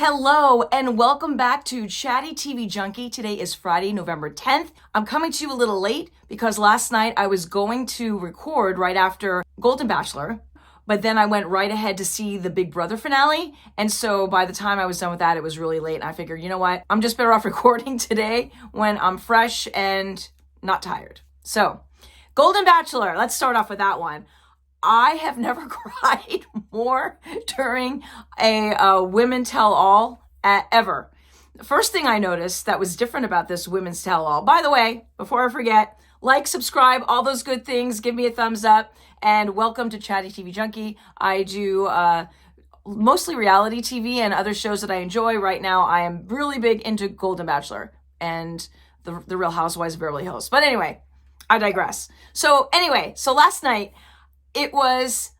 Hello and welcome back to Chatty TV Junkie. Today is Friday, November 10th. I'm coming to you a little late because last night I was going to record right after Golden Bachelor, but then I went right ahead to see the Big Brother finale. And so by the time I was done with that, it was really late. And I figured, you know what? I'm just better off recording today when I'm fresh and not tired. So Golden Bachelor, let's start off with that one. I have never cried more during a Women Tell All ever. The first thing I noticed that was different about this Women's Tell All, by the way, before I forget, like, subscribe, all those good things, give me a thumbs up, and welcome to Chatty TV Junkie. I do mostly reality TV and other shows that I enjoy. Right now, I am really big into Golden Bachelor and the Real Housewives of Beverly Hills. But anyway, I digress. So last night, it was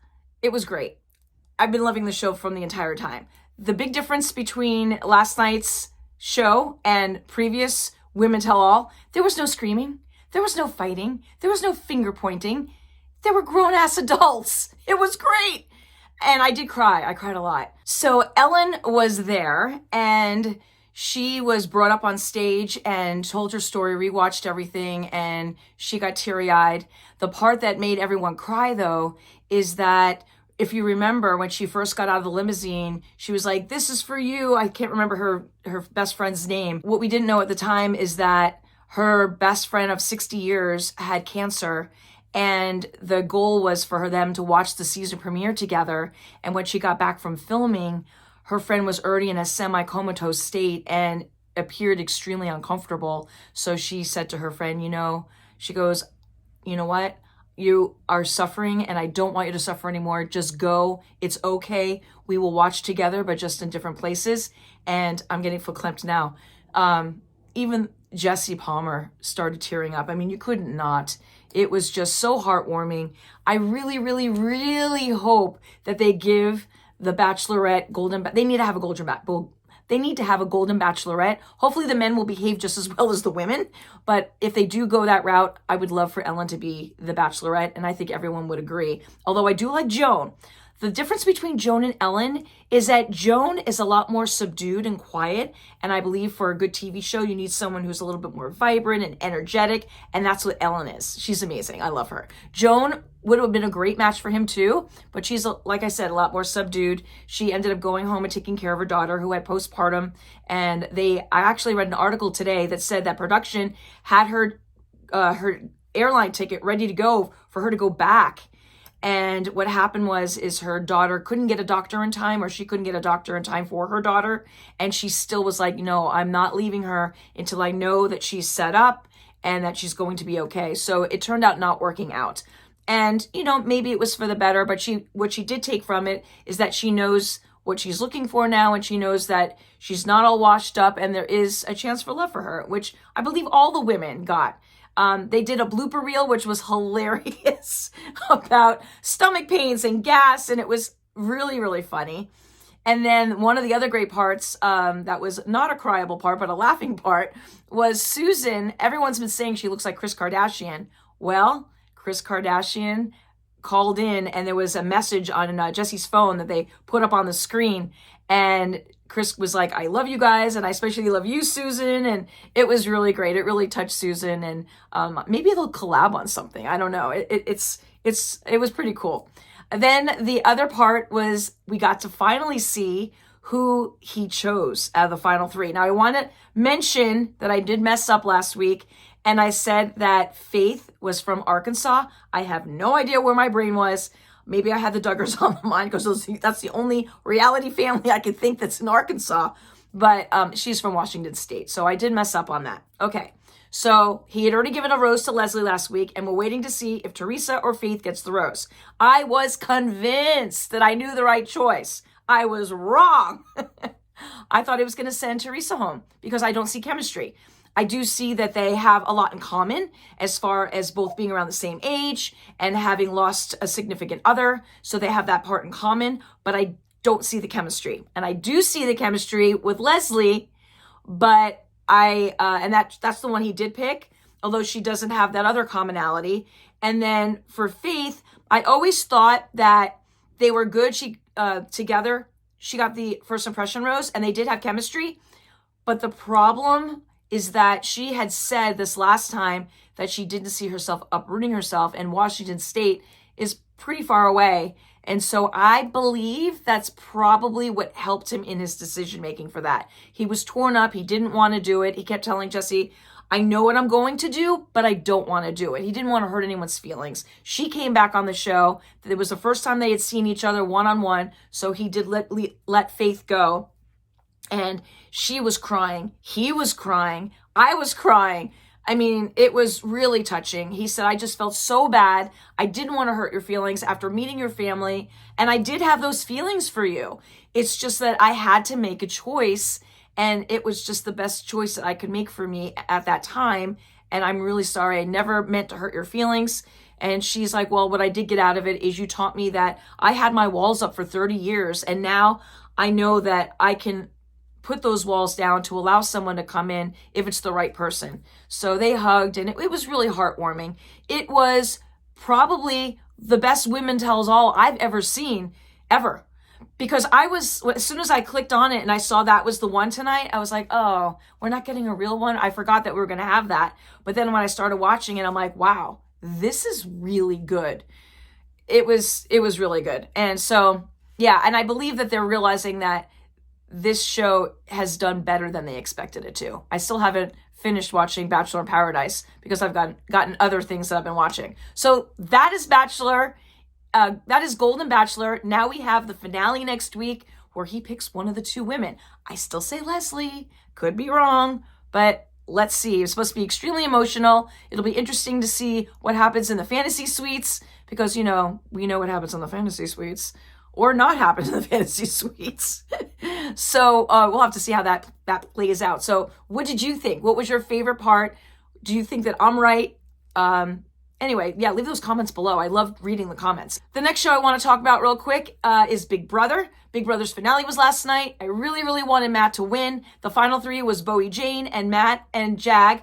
great. I've been loving the show from the entire time. The big difference between last night's show and previous Women Tell All, there was no screaming, there was no fighting, there was no finger pointing. There were grown-ass adults. It was great. And I did cry. I cried a lot. So Ellen was there and she was brought up on stage and told her story, rewatched everything, and she got teary-eyed. The part that made everyone cry, though, is that if you remember when she first got out of the limousine, she was like, "This is for you." I can't remember her best friend's name. What we didn't know at the time is that her best friend of 60 years had cancer, and the goal was for them to watch the season premiere together. And when she got back from filming, her friend was already in a semi-comatose state and appeared extremely uncomfortable. So she said to her friend, she goes, "You know what? You are suffering and I don't want you to suffer anymore. Just go. It's okay. We will watch together, but just in different places." And I'm getting verklempt now. Even Jesse Palmer started tearing up. I mean, you couldn't not. It was just so heartwarming. I really, really, really hope that they give the Bachelorette they need to have a Golden Bachelorette. Hopefully the men will behave just as well as the women. But if they do go that route, I would love for Ellen to be the Bachelorette. And I think everyone would agree. Although I do like Joan. The difference between Joan and Ellen is that Joan is a lot more subdued and quiet. And I believe for a good TV show, you need someone who's a little bit more vibrant and energetic. And that's what Ellen is. She's amazing. I love her. Joan would have been a great match for him too. But she's, like I said, a lot more subdued. She ended up going home and taking care of her daughter who had postpartum. And I actually read an article today that said that production had her airline ticket ready to go for her to go back. And what happened is her daughter couldn't get a doctor in time, or she couldn't get a doctor in time for her daughter. And she still was like, "No, I'm not leaving her until I know that she's set up and that she's going to be okay." So it turned out not working out. And, maybe it was for the better, but what she did take from it is that she knows what she's looking for now, and she knows that she's not all washed up and there is a chance for love for her, which I believe all the women got. They did a blooper reel, which was hilarious, about stomach pains and gas, and it was really, really funny. And then one of the other great parts that was not a cryable part, but a laughing part, was Susan. Everyone's been saying she looks like Kris Kardashian. Well, Kris Kardashian called in, and there was a message on Jesse's phone that they put up on the screen, and Kris was like, "I love you guys, and I especially love you, Susan." And it was really great. It really touched Susan, and maybe they'll collab on something. I don't know. It was pretty cool. And then the other part was we got to finally see who he chose out of the final three. Now, I want to mention that I did mess up last week, and I said that Faith was from Arkansas. I have no idea where my brain was. Maybe I had the Duggars on the mind because that's the only reality family I could think that's in Arkansas. But she's from Washington State. So I did mess up on that. Okay. So he had already given a rose to Leslie last week, and we're waiting to see if Teresa or Faith gets the rose. I was convinced that I knew the right choice. I was wrong. I thought he was going to send Teresa home because I don't see chemistry. I do see that they have a lot in common as far as both being around the same age and having lost a significant other. So they have that part in common, but I don't see the chemistry. And I do see the chemistry with Leslie, but and that's the one he did pick, although she doesn't have that other commonality. And then for Faith, I always thought that they were good together she got the first impression rose, and they did have chemistry. But the problem is that she had said this last time that she didn't see herself uprooting herself, and Washington State is pretty far away. And so I believe that's probably what helped him in his decision making for that. He was torn up. He didn't want to do it. He kept telling Jesse, I know what I'm going to do, but I don't want to do it. He didn't want to hurt anyone's feelings. She came back on the show. It was the first time they had seen each other one-on-one, so he did let Faith go. And she was crying. He was crying. I was crying. I mean, it was really touching. He said, I just felt so bad. I didn't want to hurt your feelings after meeting your family. And I did have those feelings for you. It's just that I had to make a choice. And it was just the best choice that I could make for me at that time. And I'm really sorry. I never meant to hurt your feelings. And she's like, well, what I did get out of it is you taught me that I had my walls up for 30 years. And now I know that I can put those walls down to allow someone to come in if it's the right person. So they hugged, and it was really heartwarming. It was probably the best Women Tells All I've ever seen, ever. Because as soon as I clicked on it and I saw that was the one tonight, I was like, oh, we're not getting a real one. I forgot that we were going to have that. But then when I started watching it, I'm like, wow, this is really good. It was really good. And so, yeah, and I believe that they're realizing that this show has done better than they expected it to. I still haven't finished watching Bachelor in Paradise because I've gotten other things that I've been watching. So that is Bachelor. That is Golden Bachelor. Now we have the finale next week where he picks one of the two women. I still say Leslie. Could be wrong, but let's see. It's supposed to be extremely emotional. It'll be interesting to see what happens in the fantasy suites because, we know what happens in the fantasy suites. Or not happen in the fantasy suites. So we'll have to see how that plays out. So what did you think? What was your favorite part? Do you think that I'm right? Anyway, yeah, leave those comments below. I loved reading the comments. The next show I want to talk about real quick is Big Brother. Big Brother's finale was last night. I really, really wanted Matt to win. The final three was Bowie Jane and Matt and Jag.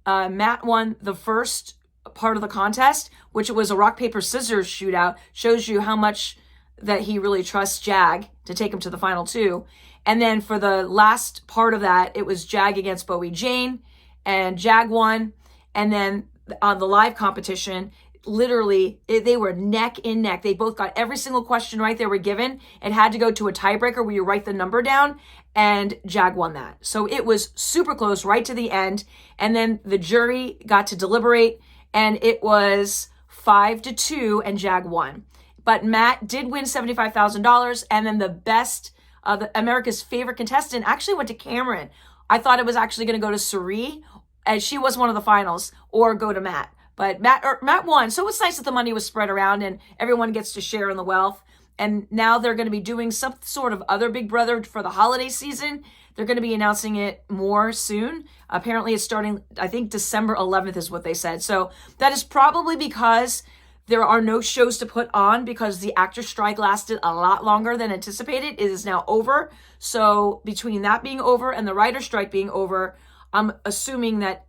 Matt won the first part of the contest, which was a rock, paper, scissors shootout. Shows you how much that he really trusts Jag to take him to the final two. And then for the last part of that, it was Jag against Bowie Jane, and Jag won. And then on the live competition, literally, they were neck and neck. They both got every single question right they were given. It had to go to a tiebreaker where you write the number down, and Jag won that. So it was super close right to the end. And then the jury got to deliberate, and it was 5-2, and Jag won. But Matt did win $75,000, and then the best, America's favorite contestant actually went to Cameron. I thought it was actually going to go to Suri, as she was one of the finals, or go to Matt. But Matt won, so it's nice that the money was spread around and everyone gets to share in the wealth. And now they're going to be doing some sort of other Big Brother for the holiday season. They're going to be announcing it more soon. Apparently it's starting, I think December 11th is what they said. So that is probably because there are no shows to put on because the actor strike lasted a lot longer than anticipated. It is now over. So between that being over and the writer strike being over, I'm assuming that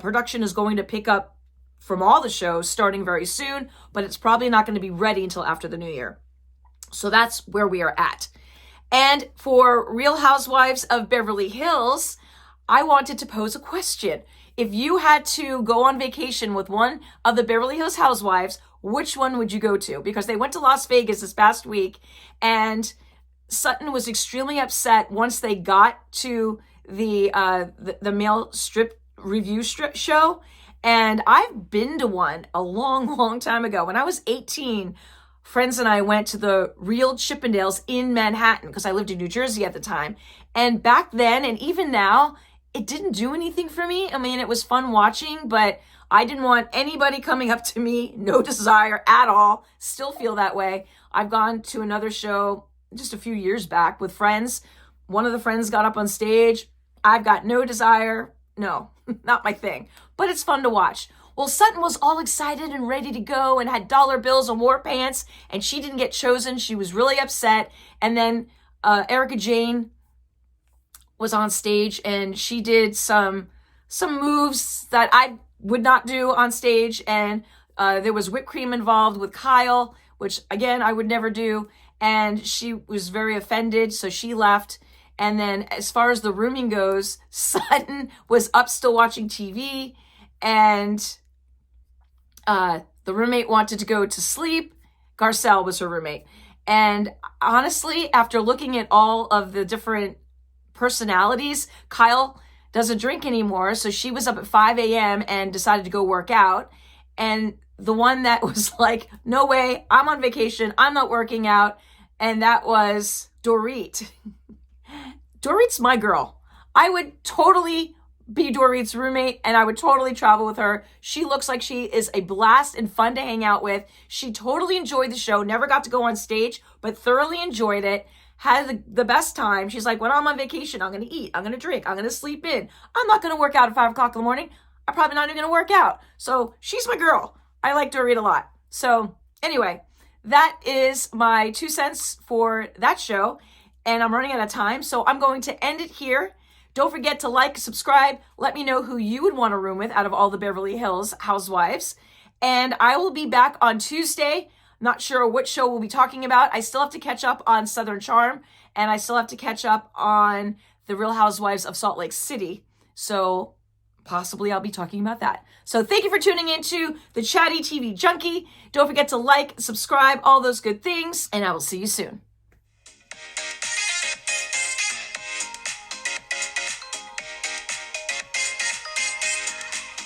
production is going to pick up from all the shows starting very soon, but it's probably not going to be ready until after the new year. So that's where we are at. And for Real Housewives of Beverly Hills, I wanted to pose a question. If you had to go on vacation with one of the Beverly Hills Housewives, which one would you go to? Because they went to Las Vegas this past week, and Sutton was extremely upset once they got to the male strip review show. And I've been to one a long, long time ago. When I was 18, friends and I went to the Real Chippendales in Manhattan because I lived in New Jersey at the time. And back then, and even now, it didn't do anything for me. I mean, it was fun watching, but I didn't want anybody coming up to me. No desire at all. Still feel that way. I've gone to another show just a few years back with friends. One of the friends got up on stage. I've got no desire. No, not my thing. But it's fun to watch. Well, Sutton was all excited and ready to go and had dollar bills and wore pants, and she didn't get chosen. She was really upset. And then Erica Jane was on stage, and she did some moves that I would not do on stage, and there was whipped cream involved with Kyle, which again I would never do. and she was very offended, so she left. And then as far as the rooming goes, Sutton was up still watching TV, and the roommate wanted to go to sleep. Garcelle was her roommate. And honestly, after looking at all of the different personalities, Kyle doesn't drink anymore, so she was up at 5 a.m. and decided to go work out. And the one that was like, no way, I'm on vacation, I'm not working out, and that was Dorit. Dorit's my girl. I would totally be Dorit's roommate, and I would totally travel with her. She looks like she is a blast and fun to hang out with. She totally enjoyed the show, never got to go on stage, but thoroughly enjoyed it, had the best time. She's like, when I'm on vacation, I'm going to eat, I'm going to drink, I'm going to sleep in. I'm not going to work out at 5 o'clock in the morning. I'm probably not even going to work out. So she's my girl. I like Dorit a lot. So anyway, that is my 2 cents for that show, and I'm running out of time, so I'm going to end it here. Don't forget to like, subscribe. Let me know who you would want to room with out of all the Beverly Hills Housewives. And I will be back on Tuesday. Not sure what show we'll be talking about. I still have to catch up on Southern Charm, and I still have to catch up on the Real Housewives of Salt Lake City. So possibly I'll be talking about that. So thank you for tuning into the Chatty TV Junkie. Don't forget to like, subscribe, all those good things, and I will see you soon.